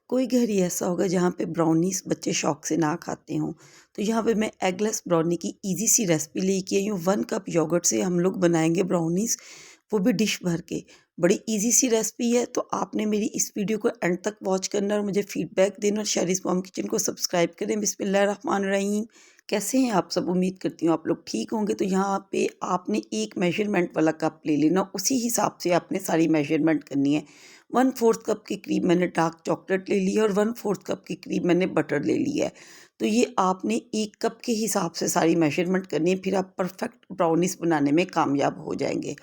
कोई घर ही ऐसा होगा जहाँ पे ब्राउनीज़ बच्चे शौक से ना खाते हों। तो यहाँ पे मैं एगलेस ब्राउनी की ईज़ी सी रेसिपी लेके आई हूँ। 1 कप योगर्ट से हम लोग बनाएँगे ब्राउनीज़, वो भी डिश भर के। बड़ी ईज़ी सी रेसिपी है, तो आपने मेरी इस वीडियो को एंड तक वॉच करना और मुझे फीडबैक देना और शैरीज़ मॉम किचन को सब्सक्राइब करें। बिस्मिल्लाहिर्रहमानिर्रहीम। कैसे हैं आप सब? उम्मीद करती हूँ आप लोग ठीक होंगे। तो यहाँ पे आपने एक मेजरमेंट वाला कप ले लेना, उसी हिसाब से आपने सारी मेजरमेंट करनी है। 1/4 कप के करीब मैंने डार्क चॉकलेट ले ली है और 1/4 कप के करीब मैंने बटर ले लिया है। तो ये आपने 1 कप के हिसाब से सारी मेजरमेंट करनी है, फिर आप परफेक्ट ब्राउनीज़ बनाने में कामयाब हो जाएंगे।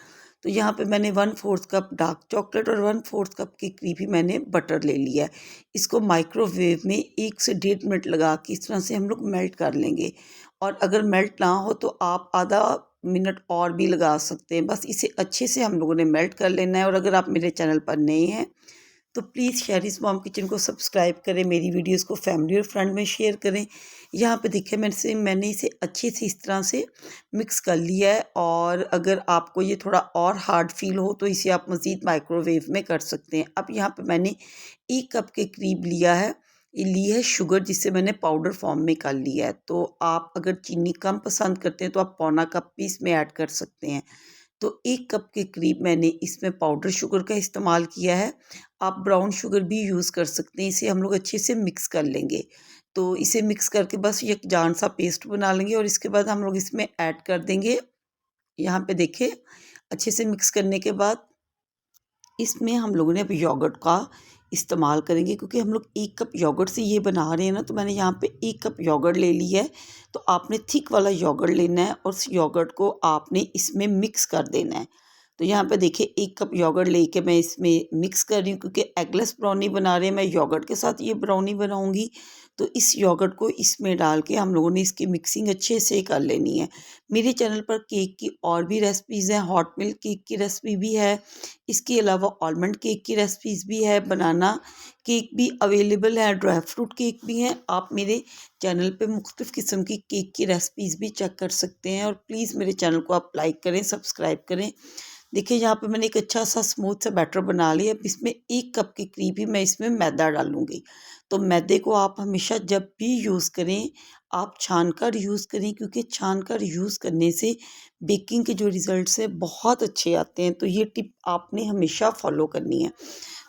तो यहाँ पे मैंने 1/4 कप डार्क चॉकलेट और 1/4 कप के करीब ही मैंने बटर ले लिया है। इसको माइक्रोवेव में 1 से 1.5 मिनट लगा के इस तरह से हम लोग मेल्ट कर लेंगे। और अगर मेल्ट ना हो तो आप आधा मिनट और भी लगा सकते हैं। बस इसे अच्छे से हम लोगों ने मेल्ट कर लेना है। और अगर आप मेरे चैनल पर नए हैं तो प्लीज़ शैरीज़ मॉम किचन को सब्सक्राइब करें, मेरी वीडियोस को फैमिली और फ्रेंड में शेयर करें। यहाँ पे देखिए मैंने इसे अच्छे से इस तरह से मिक्स कर लिया है। और अगर आपको ये थोड़ा और हार्ड फील हो तो इसे आप मज़ीद माइक्रोवेव में कर सकते हैं। अब यहाँ पे मैंने 1 कप के करीब लिया है, ये ली है शुगर, जिसे मैंने पाउडर फॉर्म में कर लिया है। तो आप अगर चीनी कम पसंद करते हैं तो आप पौना कप भी इसमें ऐड कर सकते हैं। तो 1 कप के करीब मैंने इसमें पाउडर शुगर का इस्तेमाल किया है। आप ब्राउन शुगर भी यूज़ कर सकते हैं। इसे हम लोग अच्छे से मिक्स कर लेंगे। तो इसे मिक्स करके बस ये एक जान सा पेस्ट बना लेंगे और इसके बाद हम लोग इसमें ऐड कर देंगे। यहाँ पे देखिए अच्छे से मिक्स करने के बाद इसमें हम लोगों ने अब योगर्ट का इस्तेमाल करेंगे, क्योंकि हम लोग 1 कप योगर्ट से ये बना रहे हैं ना। तो मैंने यहाँ पे 1 कप योगर्ट ले ली है। तो आपने थिक वाला योगर्ट लेना है और उस योगर्ट को आपने इसमें मिक्स कर देना है। तो यहाँ पे देखिए 1 कप योगर्ट लेके मैं इसमें मिक्स कर रही हूँ, क्योंकि एगलेस ब्राउनी बना रहे हैं, मैं योगर्ट के साथ ये ब्राउनी बनाऊँगी। तो इस योगर्ट को इसमें डाल के हम लोगों ने इसकी मिक्सिंग अच्छे से कर लेनी है। मेरे चैनल पर केक की और भी रेसिपीज़ हैं, हॉट मिल्क केक की रेसिपी भी है। इसके अलावा आलमंड केक की रेसिपीज़ भी है, बनाना केक भी अवेलेबल है, ड्राई फ्रूट केक भी हैं। आप मेरे चैनल पे मुख्तलिफ़ किस्म की केक की रेसिपीज़ भी चेक कर सकते हैं। और प्लीज़ मेरे चैनल को आप लाइक करें, सब्सक्राइब करें। देखिए यहाँ पे मैंने एक अच्छा सा स्मूथ सा बैटर बना लिया। अब इसमें 1 कप के करीब ही मैं इसमें मैदा डालूँगी। तो मैदे को आप हमेशा जब भी यूज़ करें, आप छान कर यूज़ करें, क्योंकि छान कर यूज़ करने से बेकिंग के जो रिज़ल्ट्स हैं बहुत अच्छे आते हैं। तो ये टिप आपने हमेशा फ़ॉलो करनी है।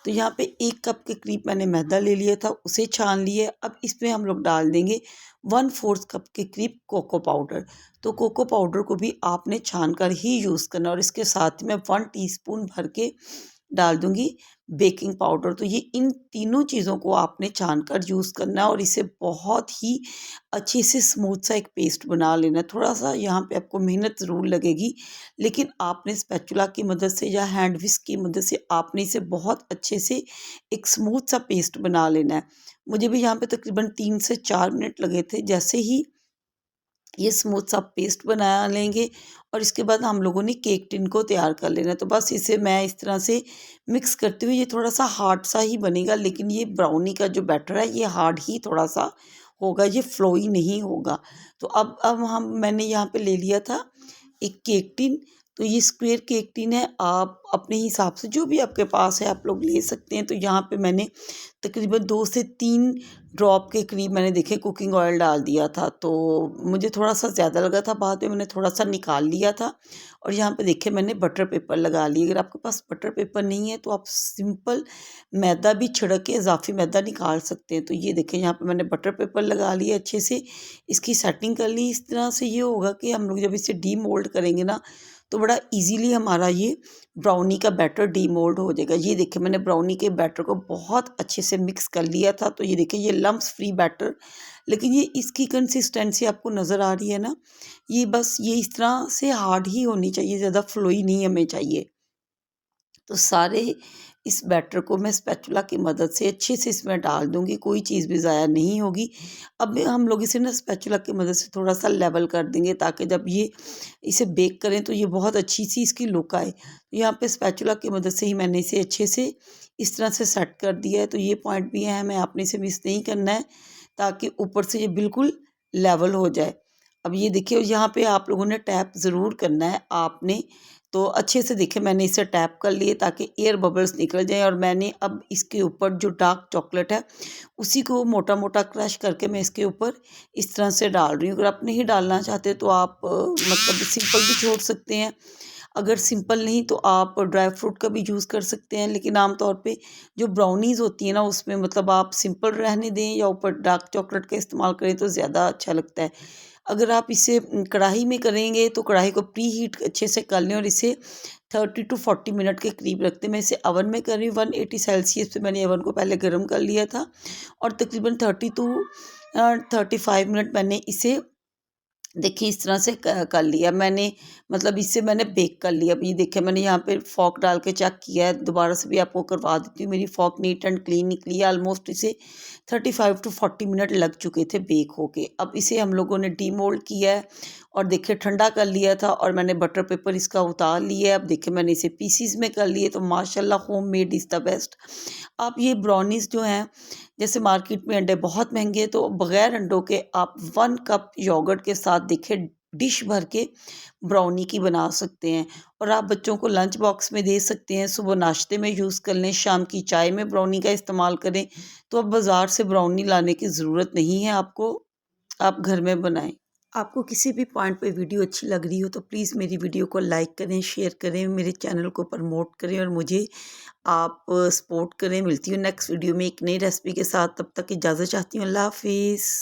तो यहाँ पे 1 कप के करीब मैंने मैदा ले लिया था, उसे छान लिया। अब इसमें हम लोग डाल देंगे 1/4 कप के करीब कोको पाउडर। तो कोको पाउडर को भी आपने छान कर ही यूज़ करना। और इसके साथ ही मैं 1 टीस्पून भर के डाल दूँगी बेकिंग पाउडर। तो ये इन तीनों चीज़ों को आपने छान कर यूज़ करना है और इसे बहुत ही अच्छे से स्मूथ सा एक पेस्ट बना लेना है। थोड़ा-सा यहाँ पे आपको मेहनत ज़रूर लगेगी, लेकिन आपने स्पैचुला की मदद से या हैंड विस्क की मदद से आपने इसे बहुत अच्छे से एक स्मूथ सा पेस्ट बना लेना है। मुझे भी यहाँ पे तकरीबन 3 से 4 मिनट लगे थे। जैसे ही ये स्मूथ सा पेस्ट बना लेंगे और इसके बाद हम लोगों ने केक टिन को तैयार कर लेना है। तो बस इसे मैं इस तरह से मिक्स करती हुई, ये थोड़ा सा हार्ड सा ही बनेगा, लेकिन ये ब्राउनी का जो बैटर है ये हार्ड ही थोड़ा सा होगा, ये फ्लोई नहीं होगा। तो अब मैंने यहाँ पे ले लिया था एक केक टिन। तो ये स्क्वायर केक टिन है, आप अपने हिसाब से जो भी आपके पास है आप लोग ले सकते हैं। तो यहाँ पे मैंने तकरीबन 2 से 3 ड्रॉप के करीब मैंने देखे कुकिंग ऑयल डाल दिया था। तो मुझे थोड़ा-सा ज़्यादा लगा था, बाद में मैंने थोड़ा-सा निकाल लिया था। और यहाँ पे देखिए मैंने बटर पेपर लगा ली। अगर आपके पास बटर पेपर नहीं है तो आप सिंपल मैदा भी छिड़क के इज़ाफ़ी मैदा निकाल सकते हैं। तो ये देखिए यहाँ पे मैंने बटर पेपर लगा लिया, अच्छे से इसकी सेटिंग कर ली। इस तरह से ये होगा कि हम लोग जब इसे डीमोल्ड करेंगे ना, तो बड़ा ईज़िली हमारा ये ब्राउनी का बैटर डीमोल्ड हो जाएगा। ये देखिए मैंने ब्राउनी के बैटर को बहुत अच्छे से मिक्स कर लिया था। तो ये देखिए ये लम्प्स फ्री बैटर, लेकिन ये इसकी कंसिस्टेंसी आपको नज़र आ रही है ना, ये बस ये इस तरह से हार्ड ही होनी चाहिए, ज़्यादा फ्लोई नहीं हमें चाहिए। तो सारे इस बैटर को मैं स्पैचुला की मदद से अच्छे से इसमें डाल दूँगी, कोई चीज़ भी ज़ाया नहीं होगी। अब हम लोग इसे ना स्पैचुला की मदद से थोड़ा-सा लेवल कर देंगे, ताकि जब ये इसे बेक करें तो ये बहुत अच्छी-सी इसकी लुक आए। तो यहाँ पे स्पैचुला की मदद से ही मैंने इसे अच्छे से इस तरह से सेट कर दिया है। तो ये पॉइंट भी है, हमें आपने इसे मिस नहीं करना है, ताकि ऊपर से ये बिल्कुल लेवल हो जाए। अब ये देखिए यहाँ पे आप लोगों ने टैप ज़रूर करना है आपने। तो अच्छे से देखिए मैंने इसे टैप कर लिए ताकि एयर बबल्स निकल जाएं। और मैंने अब इसके ऊपर जो डार्क चॉकलेट है उसी को मोटा मोटा क्रश करके मैं इसके ऊपर इस तरह से डाल रही हूँ। अगर आप नहीं डालना चाहते तो आप मतलब सिंपल भी छोड़ सकते हैं। अगर सिंपल नहीं तो आप ड्राई फ्रूट का भी यूज़ कर सकते हैं, लेकिन आम तौर पे जो ब्राउनीज़ होती है ना उसमें मतलब आप सिंपल रहने दें या ऊपर डार्क चॉकलेट का इस्तेमाल करें तो ज़्यादा अच्छा लगता है। अगर आप इसे कढ़ाई में करेंगे तो कढ़ाई को प्री हीट अच्छे से कर लें और इसे 30 to 40 मिनट के करीब रखते हैं। मैं इसे ओवन में कर रही हूँ 180 सेल्सियस पे मैंने ओवन को पहले गर्म कर लिया था और तकरीबन 30 to 35 मिनट मैंने इसे देखिए इस तरह से कर लिया मैंने, मतलब इससे मैंने बेक कर लिया। अब ये देखिए मैंने यहाँ पे फ़ॉक डाल के चेक किया है, दोबारा से भी आपको करवा देती हूँ। मेरी फ़ॉक नीट एंड क्लीन निकली है। ऑलमोस्ट इसे 35 to 40 मिनट लग चुके थे बेक होके। अब इसे हम लोगों ने डीमोल्ड किया है और देखिए ठंडा कर लिया था और मैंने बटर पेपर इसका उतार लिया है। अब देखिए मैंने इसे पीसीज में कर लिए। तो माशाल्लाह होममेड इज़ द बेस्ट। आप ये ब्राउनीज़ जो हैं, जैसे मार्केट में अंडे बहुत महंगे हैं तो बग़ैर अंडों के आप 1 कप योगर्ट के साथ देखिए डिश भर के ब्राउनी की बना सकते हैं। और आप बच्चों को लंच बॉक्स में दे सकते हैं, सुबह नाश्ते में यूज़ कर लें, शाम की चाय में ब्राउनी का इस्तेमाल करें। तो अब बाज़ार से ब्राउनी लाने की ज़रूरत नहीं है आपको, आप घर में बनाएँ। आपको किसी भी पॉइंट पे वीडियो अच्छी लग रही हो तो प्लीज़ मेरी वीडियो को लाइक करें, शेयर करें, मेरे चैनल को प्रमोट करें और मुझे आप सपोर्ट करें। मिलती हूँ नेक्स्ट वीडियो में एक नई रेसिपी के साथ, तब तक इजाज़त चाहती हूँ। अल्लाह हाफ़िज़।